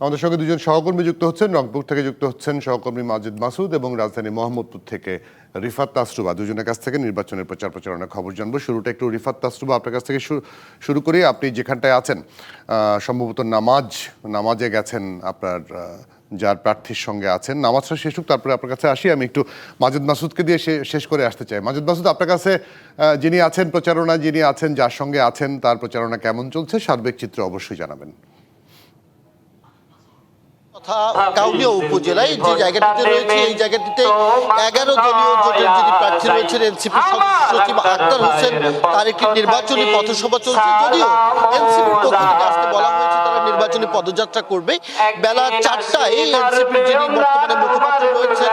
আমাদের সঙ্গে দুজন সহকর্মী যুক্ত হচ্ছেন। রংপুর থেকে যুক্ত হচ্ছেন সহকর্মী মাজেদ মাসুদ এবং রাজধানী মোহাম্মদপুর থেকে রিফাত তাসরুবা। দুজনের কাছ থেকে নির্বাচনের প্রচারণার খবর জানবো। শুরুটা একটু রিফাত তাসরুবা আপনার কাছ থেকে শুরু করি। আপনি যেখানটায় আছেন সম্ভবত নামাজে গেছেন, আপনার যার প্রার্থীর সঙ্গে আছেন, নামাজটা শেষ হোক তারপরে আপনার কাছে আসি। আমি একটু মাজেদ মাসুদকে দিয়ে শেষ করে আসতে চাই। মাজেদ মাসুদ, আপনার কাছে যিনি আছেন যিনি আছেন, যার সঙ্গে আছেন, তার প্রচারণা কেমন চলছে? সার্বিক চিত্র অবশ্যই জানাবেন। কাউনিয়া উপজেলায় যে জায়গাটিতে রয়েছে, এই জায়গাটিতে 11 দলীয় জোটের যিনি প্রার্থী রয়েছেন এনসিপি সচিব আক্তার হোসেন, তার একটি নির্বাচনী পথসভা চলছে। যদিও এনসিপির পক্ষ থেকে আজকে বলা হয়েছে তারা নির্বাচনী পদযাত্রা করবে বেলা 4টায়। এনসিপির যিনি বর্তমানে মুখপাত্র রয়েছেন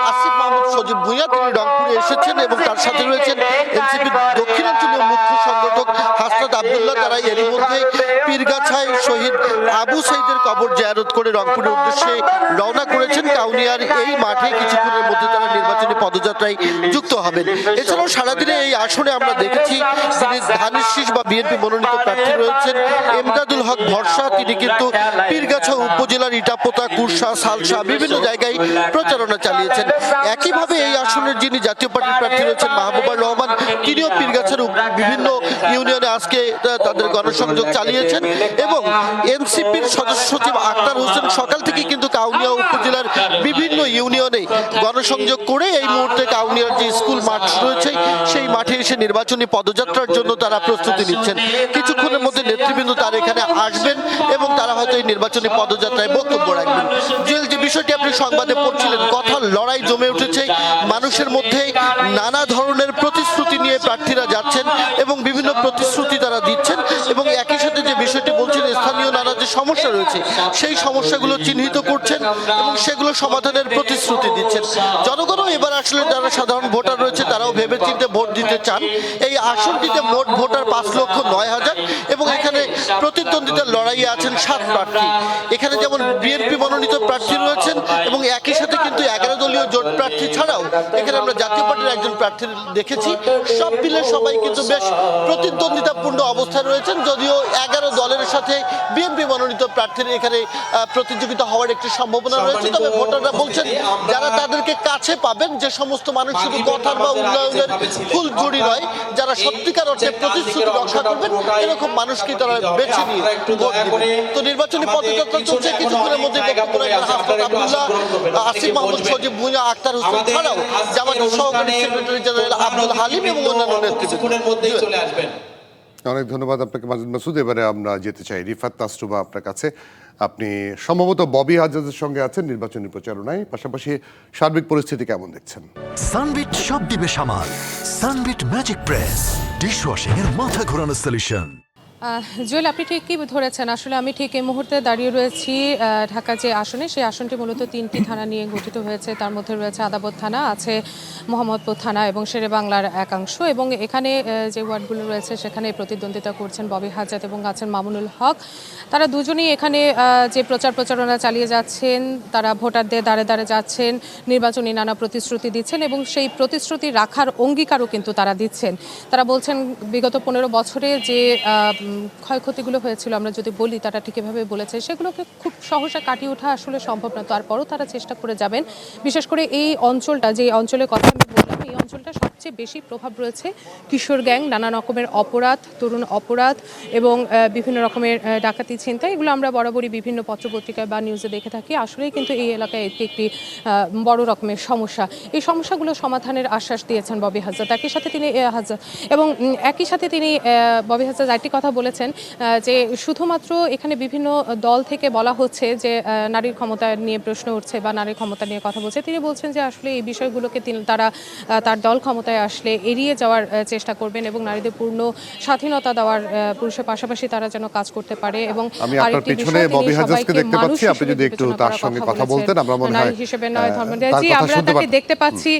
আসিফ মাহমুদ সজীব ভুঁইয়া, তিনি রংপুরে এসেছেন এবং তার সাথে রয়েছেন এনসিপির দক্ষিণাঞ্চলীয় মুখ্য সংগঠক হাসনাত আবদুল্লাহ। তারা এরই মধ্যে পীরগাছায় শহীদ আবু সাইদের কবর জিয়ারত করে রংপুরের উদ্দেশ্যে রওনা করেছেন। কাউনিয়ার এই মাঠে কিছুক্ষণের মধ্যে তারা নির্বাচনী পদযাত্রায় যুক্ত হবেন। এছাড়াও সারাদিনে এই আসনে আমরা দেখেছি যিনি ধানের শীষ বা বিএনপি মনোনীত প্রার্থী রয়েছেন এমদাদুল হক ভরসা, তিনি কিন্তু পীরগাছা উপজেলার ইটাপোতা, কুরসা, সালসা বিভিন্ন জায়গায় প্রচারণা চালিয়েছেন। একইভাবে এই আসনের যিনি জাতীয় পার্টির প্রার্থী রয়েছেন মাহবুবুর রহমান, তিনিও পীরগাছার বিভিন্ন ইউনিয়নে আজকে তাদের গণসংযোগ চালিয়েছেন এবং এনসিপির সদস্য সচিব আক্তার হোসেন সকাল থেকে কিন্তু কাউনিয়া উপজেলার বিভিন্ন ইউনিয়নে গণসংযোগ করে এই মুহূর্তে কাউনিয়ার যে স্কুল মাঠ রয়েছে সেই মাঠে এসে নির্বাচনী পদযাত্রার জন্য তারা প্রস্তুতি নিচ্ছেন। কিছুক্ষণের মধ্যে নেতৃবৃন্দ তারা এখানে আসবেন এবং তারা হয়তো এই নির্বাচনী পদযাত্রায় বক্তব্য রাখবেন। যে বিষয়টি আপনি সংবাদে পড়ছিলেন, কথার লড়াই জমে উঠেছে মানুষের মধ্যে। নানা ধরনের প্রতিশ্রুতি নিয়ে প্রার্থীরা যাচ্ছেন এবং বিভিন্ন প্রতিশ্রুতি তারা দিচ্ছেন এবং একই সাথে যে বিষয়টি বলছেন স্থানীয় নানা যে সমস্যা রয়েছে সেই সমস্যাগুলো চিহ্নিত করছেন এবং সেগুলো সমাধানের প্রতিশ্রুতি দিচ্ছেন। জনগণও এবার আসলে যারা সাধারণ ভোটার রয়েছে তারাও ভেবেচিন্তে ভোট দিতে চান। এই আসনটিতে মোট ভোটার 5,09,000 এবং এখানে প্রতিদ্বন্দ্বিতার লড়াইয়ে আছেন 7 প্রার্থী। এখানে যেমন বিএনপি মনোনীত প্রার্থী রয়েছেন এবং একই সাথে কিন্তু 11 দলীয় জোট প্রার্থী ছাড়াও এখানে আমরা জাতীয় পার্টির একজন প্রার্থী দেখেছি। সব মিলে সবাই কিন্তু বেশ প্রতিদ্বন্দ্বিতাপূর্ণ অবস্থায় রয়েছেন। যদিও 11 দলের সাথে বিএনপি মনোনীত প্রার্থীর এখানে প্রতিযোগিতা হওয়ার একটি সম্ভাবনা রয়েছে। তবে ভোটাররা বলছেন যারা তাদেরকে কাছে পাবেন, যে সমস্ত মানুষ শুধু কথার বা উন্নয়নের ফুল জুড়ি নয়, যারা সত্যিকার অর্থে প্রতিশ্রুতি রক্ষা করবেন, এরকম মানুষকে তারা বেছে নিয়ে ভোট দিবেন। তো নির্বাচনী পদযাত্রা চলছে। কিছুক্ষণের মধ্যে বক্তব্য রাখবেন হাসনাত আবদুল্লাহ, আসিফ মাহমুদ সজীব ভুঁইয়া, আক্তার হোসেন ছাড়াও জামায়াতের সহকারী সেক্রেটারি জেনারেল আব্দুল হালিম এবং অন্যান্য নেতৃত্ব। অনেক ধন্যবাদ আপনাকে মাজেদ মাসুদ। এবারে আমরা যেতে চাই রিফাত তাসরুবা আপনার কাছে। আপনি সম্ভবত ববি হাজাজের সঙ্গে আছেন নির্বাচনী প্রচারণায়, পাশাপাশি সার্বিক পরিস্থিতি কেমন দেখছেন? সানবিট সব দিবে সামাল। সানবিট ম্যাজিক প্রেস ডিশওয়াশিং এর মাথা ঘোরানো সলিউশন। জুয়েল, আপনি ঠিকই ধরেছেন। আসলে আমি ঠিক এই মুহূর্তে দাঁড়িয়ে রয়েছি ঢাকা যে আসনে, সেই আসনটি মূলত 3টি থানা নিয়ে গঠিত হয়েছে। তার মধ্যে রয়েছে আদাবত থানা, আছে মোহাম্মদপুর থানা এবং শেরে বাংলার একাংশ। এবং এখানে যে ওয়ার্ডগুলো রয়েছে সেখানে প্রতিদ্বন্দ্বিতা করছেন ববি হাজাত এবং আছেন মামুনুল হক। তারা দুজনেই এখানে যে প্রচারণা চালিয়ে যাচ্ছেন, তারা ভোটারদের দ্বারে দ্বারে যাচ্ছেন, নির্বাচনী নানা প্রতিশ্রুতি দিচ্ছেন এবং সেই প্রতিশ্রুতি রাখার অঙ্গীকারও কিন্তু তারা দিচ্ছেন। তারা বলছেন বিগত 15 বছরে যে ক্ষয়ক্ষতিগুলো হয়েছিল, আমরা যদি বলি তারা ঠিক এভাবে বলেছে, সেগুলোকে খুব সহজে কাটিয়ে ওঠা আসলে সম্ভব না। তারপরও তারা চেষ্টা করে যাবেন। বিশেষ করে এই অঞ্চলটা, যে অঞ্চলের কথা আমি বললাম, এই অঞ্চলটা সবচেয়ে বেশি প্রভাব রয়েছে কিশোর গ্যাং, নানা রকমের অপরাধ, তরুণ অপরাধ এবং বিভিন্ন রকমের ডাকাতি, ছিনতাই। এগুলো আমরা বরাবরই বিভিন্ন পত্রপত্রিকায় বা নিউজে দেখে থাকি। আসলেই কিন্তু এই এলাকায় একটি বড় রকমের সমস্যা। এই সমস্যাগুলো সমাধানের আশ্বাস দিয়েছেন ববি হাজাত। একই সাথে তিনি ববি হাজাত একটি কথা বলেছেন যে শুধুমাত্র এখানে বিভিন্ন দল থেকে বলা হচ্ছে যে নারীর ক্ষমতা নিয়ে প্রশ্ন উঠছে বা নারীর ক্ষমতা নিয়ে কথা বলছে। তিনি বলছেন যে আসলে এই বিষয়গুলোকে তার দল ক্ষমতায় আসলে এড়িয়ে যাওয়ার চেষ্টা করবেন এবং নারীদের পূর্ণ স্বাধীনতা দেওয়ার, পুরুষের পাশাপাশি তারা যেন কাজ করতে পারে। এবং আরেকটি বিষয়, ববি হাজাজকে দেখতে পাচ্ছি, আপনি যদি একটু তার সঙ্গে কথা বলতেন, আমরা মনে হয় হিসেবে নয় ধর্মজি, আমরা তাকে দেখতে পাচ্ছি,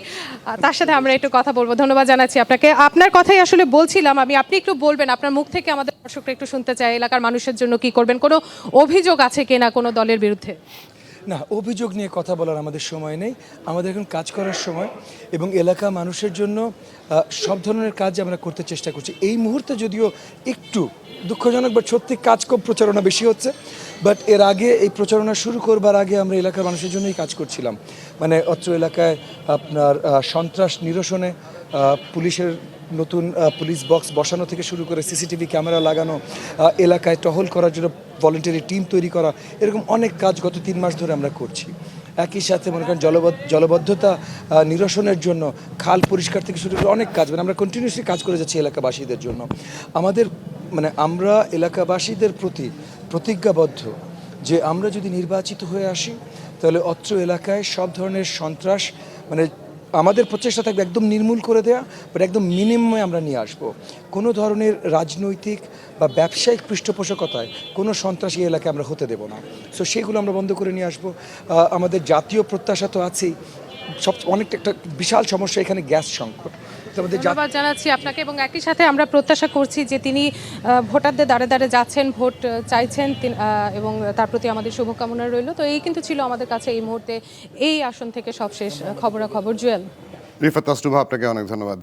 তার সাথে আমরা একটু কথা বলবো। ধন্যবাদ জানাচ্ছি আপনাকে। আপনার কথাই আসলে বলছিলাম আপনি একটু বলবেন, আপনার মুখ থেকে আমাদের দর্শকরা একটু শুনতে চাই, এলাকার মানুষের জন্য কি করবেন? কোনো অভিযোগ আছে কিনা কোনো দলের বিরুদ্ধে? না, অভিযোগ নিয়ে কথা বলার আমাদের সময় নেই, আমাদের এখন কাজ করার সময় এবং এলাকা মানুষের জন্য সব ধরনের কাজ আমরা করতে চেষ্টা করছি। এই মুহূর্তে যদিও একটু দুঃখজনক বা সত্যি কাজ কম, প্রচারণা বেশি হচ্ছে, বাট এর আগে এই প্রচারণা শুরু করবার আগে আমরা এলাকার মানুষের জন্যই কাজ করছিলাম। মানে অত্র এলাকায় আপনার সন্ত্রাস নিরসনে পুলিশের নতুন পুলিশ বক্স বসানো থেকে শুরু করে সিসিটিভি ক্যামেরা লাগানো, এলাকায় টহল করার জন্য ভলেন্টারি টিম তৈরি করা, এরকম অনেক কাজ গত 3 মাস ধরে আমরা করছি। একই সাথে মনে করেন জলবদ্ধতা নিরসনের জন্য খাল পরিষ্কার থেকে শুরু করে অনেক কাজ, মানে আমরা কন্টিনিউসলি কাজ করে যাচ্ছি এলাকাবাসীদের জন্য। আমাদের মানে আমরা এলাকাবাসীদের প্রতি প্রতিজ্ঞাবদ্ধ যে আমরা যদি নির্বাচিত হয়ে আসি তাহলে অত্র এলাকায় সব ধরনের সন্ত্রাস মানে আমাদের প্রচেষ্টা থাকবে একদম নির্মূল করে দেওয়া, বাট একদম মিনিমামে আমরা নিয়ে আসব। কোনো ধরনের রাজনৈতিক বা ব্যবসায়িক পৃষ্ঠপোষকতায় কোনো সন্ত্রাসী এলাকায় আমরা হতে দেব না। সো সেগুলো আমরা বন্ধ করে নিয়ে আসবো। আমাদের জাতীয় প্রত্যাশা তো আছেই, অনেকটা একটা বিশাল সমস্যা এখানে গ্যাস সংকট। ধন্যবাদ জানাচ্ছি আপনাকে এবং একই সাথে আমরা প্রত্যাশা করছি যে তিনি ভোটারদের দ্বারে দ্বারে যাচ্ছেন, ভোট চাইছেন এবং তার প্রতি আমাদের শুভকামনা রইল। তো এই কিন্তু ছিল আমাদের কাছে এই মুহূর্তে এই আসন থেকে সবশেষ খবরাখবর। জুয়েল। রিফাত তাসরুবা, আপনাকে অনেক ধন্যবাদ।